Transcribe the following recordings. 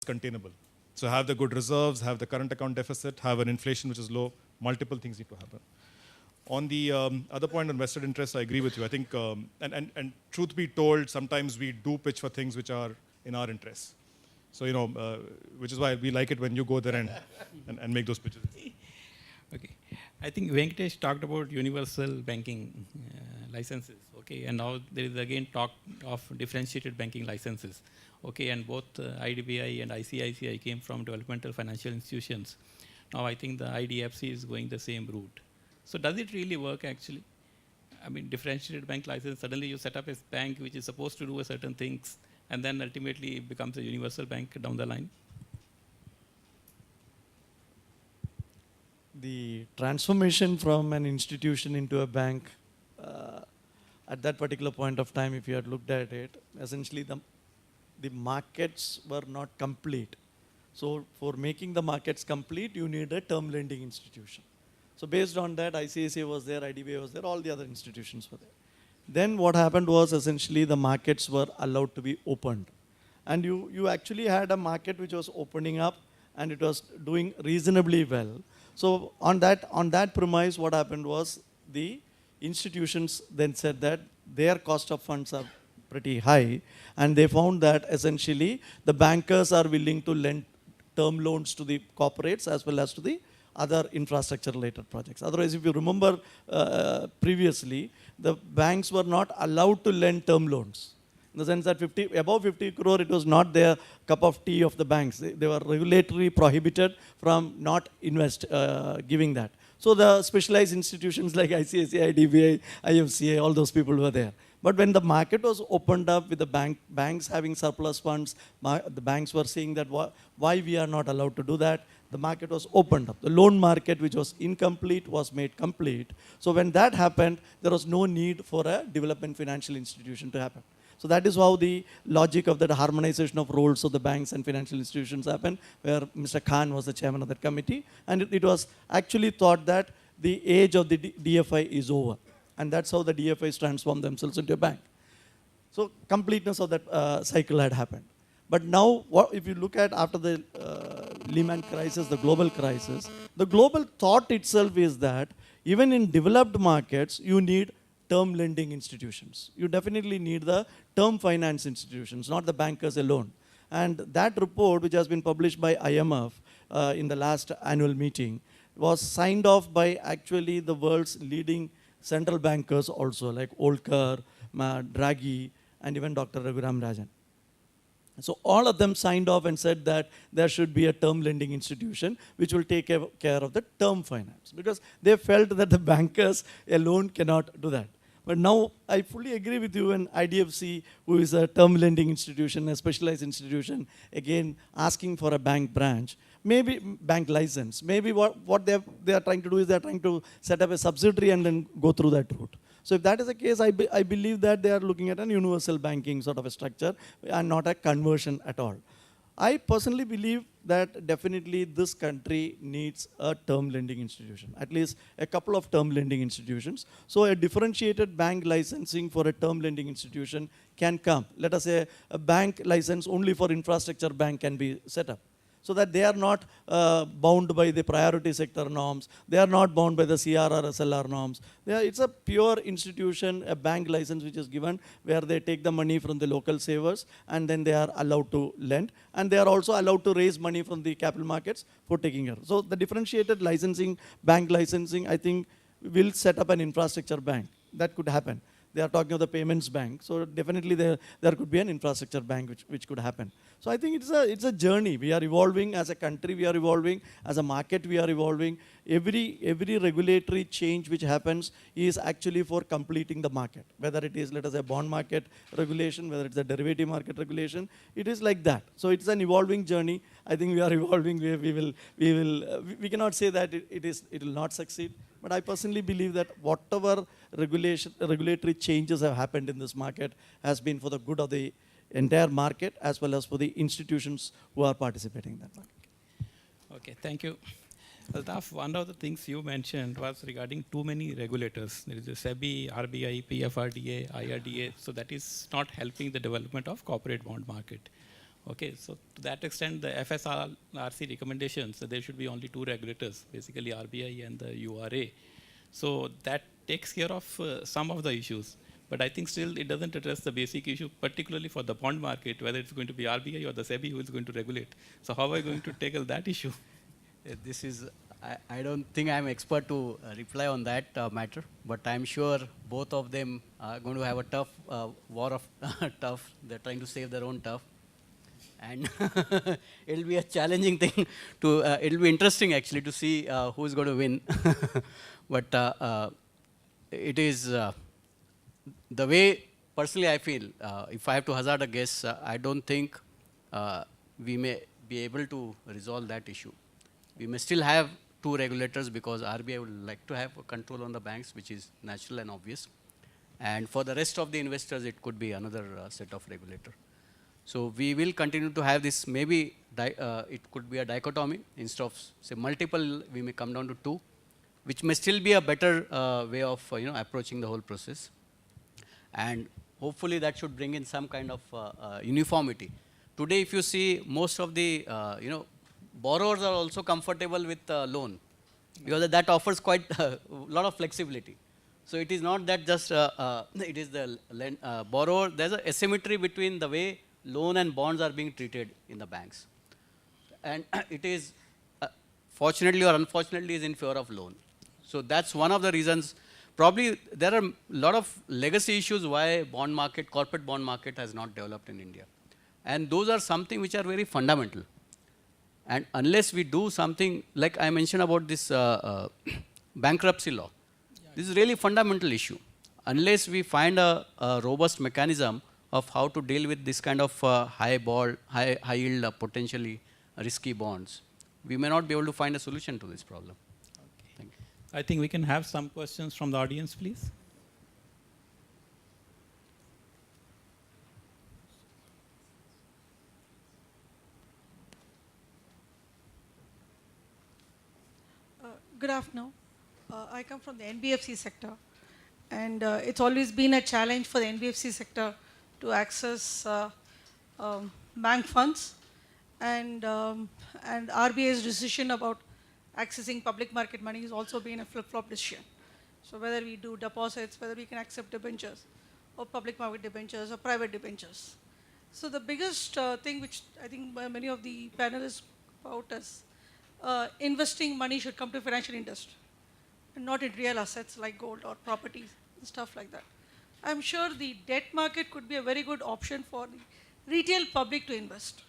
containable. So have the good reserves, have the current account deficit, have an inflation which is low. Multiple things need to happen. On the other point on vested interest, I agree with you. I think, and truth be told, sometimes we do pitch for things which are in our interests. So, which is why we like it when you go there and make those pitches. Okay. I think Venkatesh talked about universal banking licenses, okay, and now there is again talk of differentiated banking licenses, okay, and both IDBI and ICICI came from developmental financial institutions. Now I think the IDFC is going the same route. So does it really work actually? I mean, differentiated bank license, suddenly you set up a bank which is supposed to do a certain things, and then ultimately it becomes a universal bank down the line? The transformation from an institution into a bank, at that particular point of time, if you had looked at it, essentially the markets were not complete. So for making the markets complete, you need a term lending institution. So based on that, ICICI was there, IDBI was there, all the other institutions were there. Then what happened was essentially the markets were allowed to be opened. And you actually had a market which was opening up and it was doing reasonably well. So on that premise, what happened was the institutions then said that their cost of funds are pretty high, and they found that essentially the bankers are willing to lend term loans to the corporates as well as to the other infrastructure related projects. Otherwise, if you remember previously, the banks were not allowed to lend term loans. In the sense that above 50 crore, it was not their cup of tea of the banks. They were regulatory prohibited from not giving that. So the specialized institutions like ICICI, IDBI, IFCA, all those people were there. But when the market was opened up with the banks having surplus funds, the banks were saying that why we are not allowed to do that. The market was opened up. The loan market, which was incomplete, was made complete. So when that happened, there was no need for a development financial institution to happen. So that is how the logic of the harmonization of roles of the banks and financial institutions happened, where Mr. Khan was the chairman of that committee. And it was actually thought that the age of the DFI is over. And that's how the DFIs transformed themselves into a bank. So completeness of that cycle had happened. But now, if you look at after the Lehman crisis, the global thought itself is that even in developed markets, you need term lending institutions. You definitely need the term finance institutions, not the bankers alone. And that report, which has been published by IMF in the last annual meeting, was signed off by actually the world's leading central bankers also, like Volcker, Draghi, and even Dr. Raghuram Rajan. So all of them signed off and said that there should be a term lending institution which will take care of the term finance, because they felt that the bankers alone cannot do that. But now I fully agree with you, and IDFC, who is a term lending institution, a specialized institution, again asking for a bank branch, maybe bank license, maybe what they are trying to do is they are trying to set up a subsidiary and then go through that route. So if that is the case, I believe that they are looking at an universal banking sort of a structure and not a conversion at all. I personally believe that definitely this country needs a term lending institution, at least a couple of term lending institutions. So a differentiated bank licensing for a term lending institution can come. Let us say a bank license only for infrastructure bank can be set up, so that they are not bound by the priority sector norms. They are not bound by the CRR, SLR norms. It's a pure institution, a bank license which is given, where they take the money from the local savers and then they are allowed to lend. And they are also allowed to raise money from the capital markets for taking care. So the differentiated licensing, bank licensing, I think will set up an infrastructure bank. That could happen. They are talking of the payments bank. So definitely there could be an infrastructure bank which could happen. So I think it's a journey. We are evolving as a country, we are evolving, as a market we are evolving. Every regulatory change which happens is actually for completing the market. Whether it is, let us say, bond market regulation, whether it's a derivative market regulation, it is like that. So it's an evolving journey. I think we are evolving. We cannot say that it will not succeed. But I personally believe that whatever regulatory changes have happened in this market has been for the good of the entire market as well as for the institutions who are participating in that market. Okay, thank you. Altaf, one of the things you mentioned was regarding too many regulators. There is a SEBI, RBI, PFRDA, IRDA, so that is not helping the development of corporate bond market. Okay, so to that extent, the FSRC recommendations, there should be only two regulators, basically RBI and the URA. So that takes care of some of the issues. But I think still it doesn't address the basic issue, particularly for the bond market, whether it's going to be RBI or the SEBI who is going to regulate. So how are you going to tackle that issue? This is, I don't think I'm expert to reply on that matter, but I'm sure both of them are going to have a tough war of tough. They're trying to save their own tough. And it'll be a challenging thing to, it'll be interesting actually to see who's going to win. But it is, the way personally I feel, if I have to hazard a guess, I don't think we may be able to resolve that issue. We may still have two regulators because RBI would like to have a control on the banks, which is natural and obvious. And for the rest of the investors, it could be another set of regulator. So we will continue to have this, maybe it could be a dichotomy. Instead of say multiple, we may come down to two, which may still be a better way of approaching the whole process. And hopefully that should bring in some kind of uniformity. Today, if you see, most of the borrowers are also comfortable with loan because that offers quite a lot of flexibility. So it is not that just it is the borrower. There's an asymmetry between the way loan and bonds are being treated in the banks, and it is fortunately or unfortunately is in favor of loan. So that's one of the reasons. Probably there are a lot of legacy issues why bond market, corporate bond market has not developed in India, and those are something which are very fundamental. And unless we do something, like I mentioned about this bankruptcy law, this is really a fundamental issue. Unless we find a robust mechanism of how to deal with this kind of high yield, potentially risky bonds, we may not be able to find a solution to this problem. Okay. Thank you. I think we can have some questions from the audience, please. Good afternoon. I come from the NBFC sector, and it's always been a challenge for the NBFC sector to access bank funds, and RBI's decision about accessing public market money has also been a flip-flop decision. So whether we do deposits, whether we can accept debentures, or public market debentures, or private debentures. So the biggest thing which I think many of the panelists about is investing money should come to financial industry and not in real assets like gold or properties and stuff like that. I'm sure the debt market could be a very good option for the retail public to invest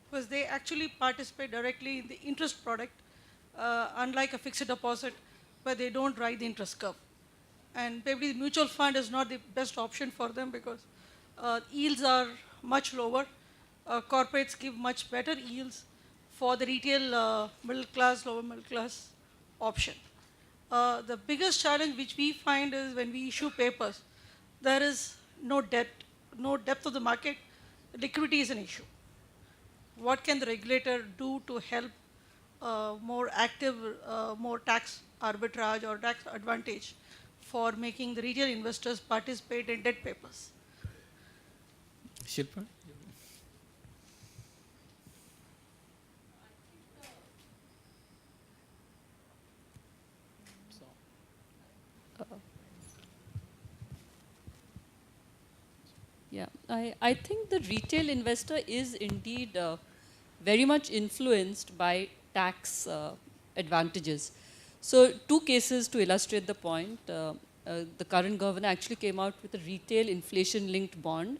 because they actually participate directly in the interest product, unlike a fixed deposit where they don't ride the interest curve. And maybe the mutual fund is not the best option for them because yields are much lower. Corporates give much better yields for the retail middle class, lower middle class option. The biggest challenge which we find is when we issue papers, there is no depth of the market. Liquidity is an issue. What can the regulator do to help more active, more tax arbitrage or tax advantage for making the retail investors participate in debt papers? Shilpa? Yeah, I think the retail investor is indeed very much influenced by tax advantages. So two cases to illustrate the point. The current governor actually came out with a retail inflation-linked bond,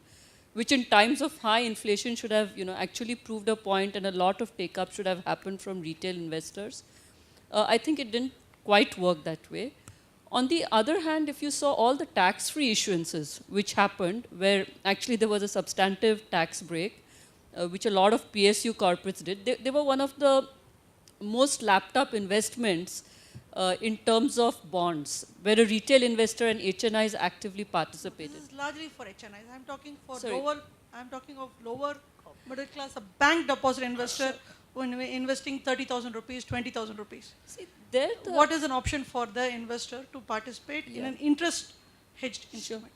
which in times of high inflation should have actually proved a point, and a lot of take-up should have happened from retail investors. I think it didn't quite work that way. On the other hand, if you saw all the tax-free issuances which happened, where actually there was a substantive tax break, which a lot of PSU corporates did, they were one of the most lapped up investments in terms of bonds, where a retail investor and HNIs actively participated. This is largely for HNIs. I'm talking for Sorry. I'm talking of lower middle class, a bank deposit investor when we're investing 30,000 rupees, 20,000 rupees. See, What is an option for the investor to participate in an interest hedged instrument?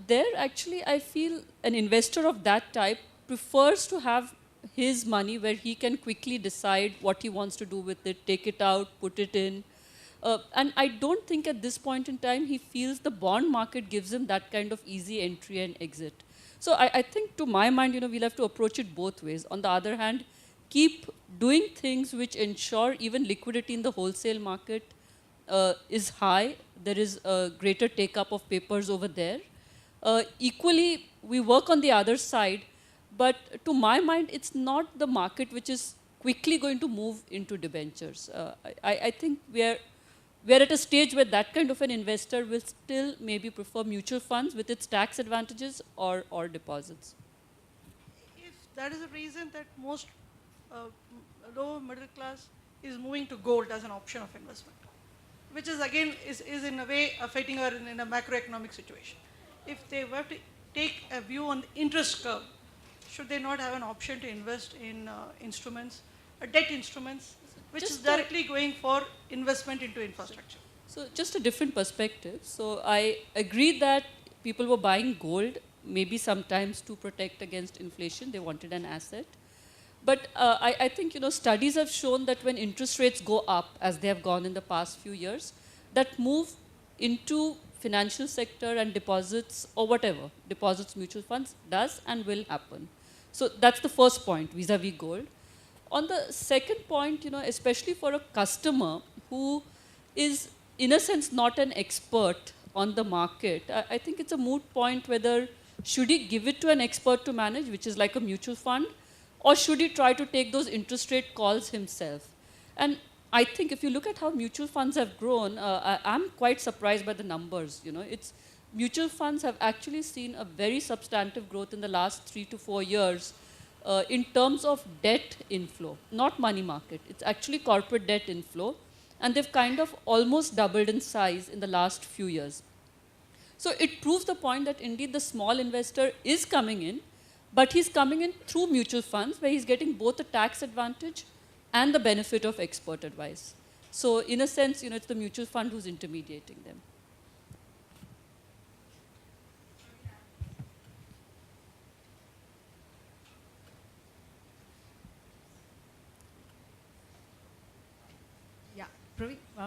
there actually I feel an investor of that type prefers to have his money where he can quickly decide what he wants to do with it, take it out, put it in. And I don't think at this point in time he feels the bond market gives him that kind of easy entry and exit. So I think to my mind, we'll have to approach it both ways. On the other hand, keep doing things which ensure even liquidity in the wholesale market is high. There is a greater take-up of papers over there. Equally, we work on the other side, but to my mind, it's not the market which is quickly going to move into debentures. I think we're at a stage where that kind of an investor will still maybe prefer mutual funds with its tax advantages or deposits. If that is the reason that most low middle class is moving to gold as an option of investment, which is again is in a way affecting her in a macroeconomic situation. If they were to take a view on the interest curve, should they not have an option to invest in instruments, debt instruments, which is directly going for investment into infrastructure? So just a different perspective. So I agree that people were buying gold, maybe sometimes to protect against inflation. They wanted an asset. But I think studies have shown that when interest rates go up, as they have gone in the past few years, that move into financial sector and deposits or whatever, deposits, mutual funds, does and will happen. So that's the first point vis-a-vis gold. On the second point, especially for a customer who is in a sense not an expert on the market, I think it's a moot point whether should he give it to an expert to manage, which is like a mutual fund, or should he try to take those interest rate calls himself? And I think if you look at how mutual funds have grown, I'm quite surprised by the numbers. Mutual funds have actually seen a very substantive growth in the last 3 to 4 years in terms of debt inflow, not money market. It's actually corporate debt inflow, and they've kind of almost doubled in size in the last few years. So it proves the point that indeed the small investor is coming in, but he's coming in through mutual funds where he's getting both a tax advantage and the benefit of expert advice. So in a sense, it's the mutual fund who's intermediating them.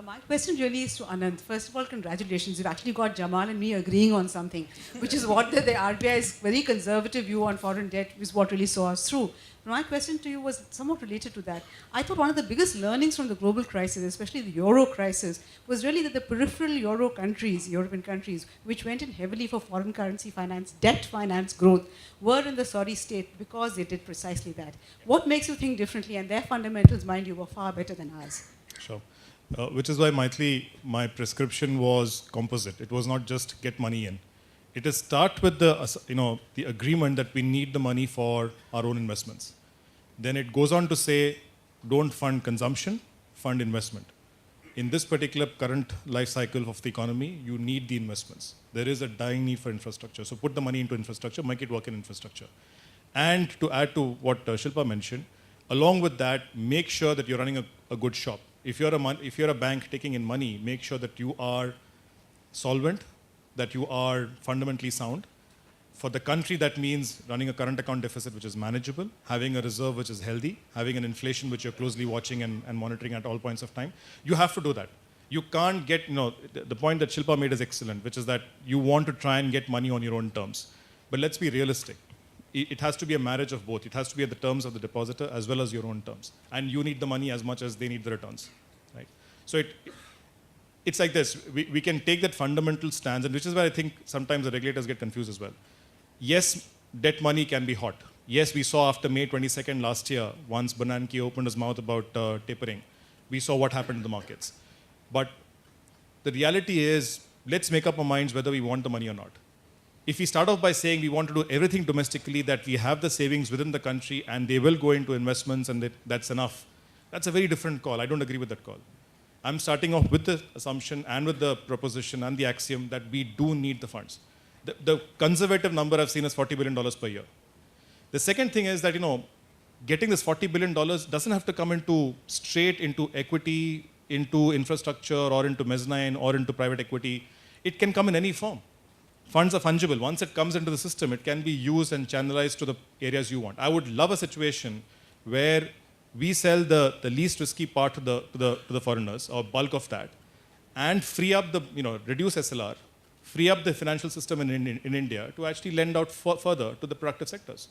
My question really is to Anand. First of all, congratulations. You've actually got Jamal and me agreeing on something, which is what the RBI's very conservative view on foreign debt is what really saw us through. My question to you was somewhat related to that. I thought one of the biggest learnings from the global crisis, especially the Euro crisis, was really that the peripheral Euro countries, European countries, which went in heavily for foreign currency finance, debt finance growth, were in the sorry state because they did precisely that. What makes you think differently? And their fundamentals, mind you, were far better than ours. Sure. Which is why, Maithili, my prescription was composite. It was not just get money in. It is start with the agreement that we need the money for our own investments. Then it goes on to say, don't fund consumption, fund investment. In this particular current life cycle of the economy, you need the investments. There is a dying need for infrastructure. So put the money into infrastructure, make it work in infrastructure. And to add to what Shilpa mentioned, along with that, make sure that you're running a good shop. If you're a bank taking in money, make sure that you are solvent, that you are fundamentally sound. For the country, that means running a current account deficit which is manageable, having a reserve which is healthy, having an inflation which you're closely watching and monitoring at all points of time. You have to do that. You can't get, the point that Shilpa made is excellent, which is that you want to try and get money on your own terms. But let's be realistic. It has to be a marriage of both. It has to be at the terms of the depositor as well as your own terms. And you need the money as much as they need the returns. Right? So it's like this. We can take that fundamental stance, and which is where I think sometimes the regulators get confused as well. Yes, debt money can be hot. Yes, we saw after May 22nd last year, once Bernanke opened his mouth about tapering, we saw what happened to the markets. But the reality is, let's make up our minds whether we want the money or not. If we start off by saying we want to do everything domestically, that we have the savings within the country and they will go into investments and that's enough, that's a very different call. I don't agree with that call. I'm starting off with the assumption and with the proposition and the axiom that we do need the funds. The conservative number I've seen is $40 billion per year. The second thing is that, getting this $40 billion doesn't have to come straight into equity, into infrastructure, or into mezzanine, or into private equity. It can come in any form. funds are fungible. Once it comes into the system, it can be used and channelized to the areas you want. I would love a situation where we sell the least risky part to the foreigners, or bulk of that, and free up reduce SLR, free up the financial system in India to actually lend out further to the productive sectors.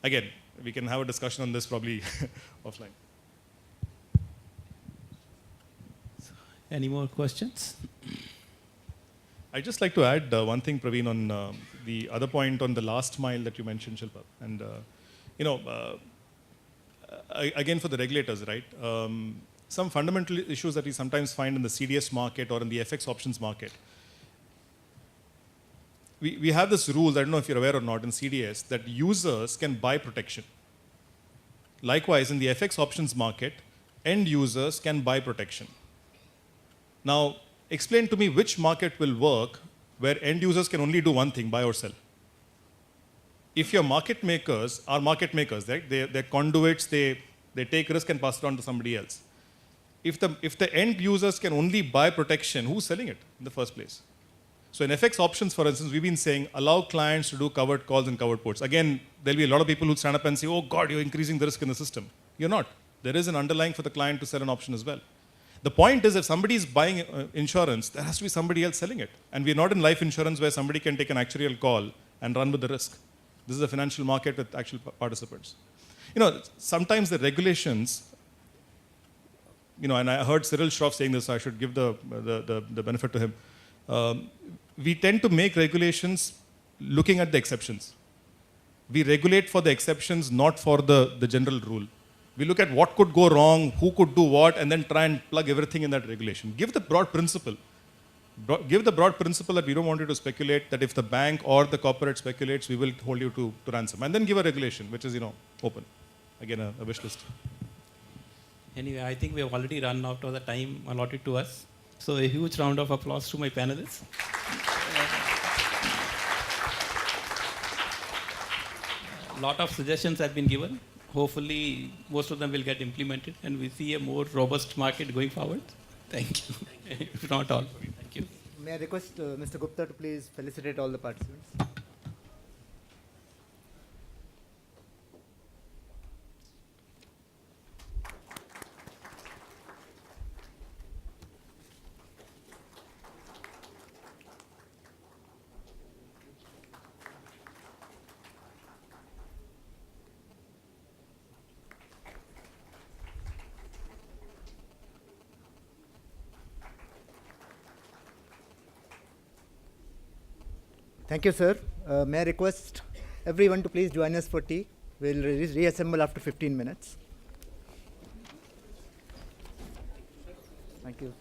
Again, we can have a discussion on this probably offline. Any more questions? I'd just like to add one thing, Praveen, on the other point on the last mile that you mentioned, Shilpa. And, again, for the regulators, right? Some fundamental issues that we sometimes find in the CDS market or in the FX options market. We have this rule, I don't know if you're aware or not, in CDS, that users can buy protection. Likewise, in the FX options market, end users can buy protection. Now, explain to me which market will work where end users can only do one thing, buy or sell. If your market makers are market makers, right? They're conduits, they take risk and pass it on to somebody else. If the end users can only buy protection, who's selling it in the first place? So in FX options, for instance, we've been saying, allow clients to do covered calls and covered puts. Again, there'll be a lot of people who stand up and say, oh God, you're increasing the risk in the system. You're not. There is an underlying for the client to sell an option as well. The point is, if somebody is buying insurance, there has to be somebody else selling it. And we're not in life insurance where somebody can take an actuarial call and run with the risk. This is a financial market with actual participants. Sometimes the regulations, and I heard Cyril Schroff saying this, so I should give the benefit to him. We tend to make regulations looking at the exceptions. We regulate for the exceptions, not for the general rule. We look at what could go wrong, who could do what, and then try and plug everything in that regulation. Give the broad principle. Give the broad principle that we don't want you to speculate, that if the bank or the corporate speculates, we will hold you to ransom. And then give a regulation, which is, open. Again, a wish list. Anyway, I think we have already run out of the time allotted to us. So a huge round of applause to my panelists. A lot of suggestions have been given. Hopefully, most of them will get implemented and we see a more robust market going forward. Thank you. If not all, thank you. May I request Mr. Gupta to please felicitate all the participants? Thank you, sir. May I request everyone to please join us for tea. We'll reassemble after 15 minutes. Thank you.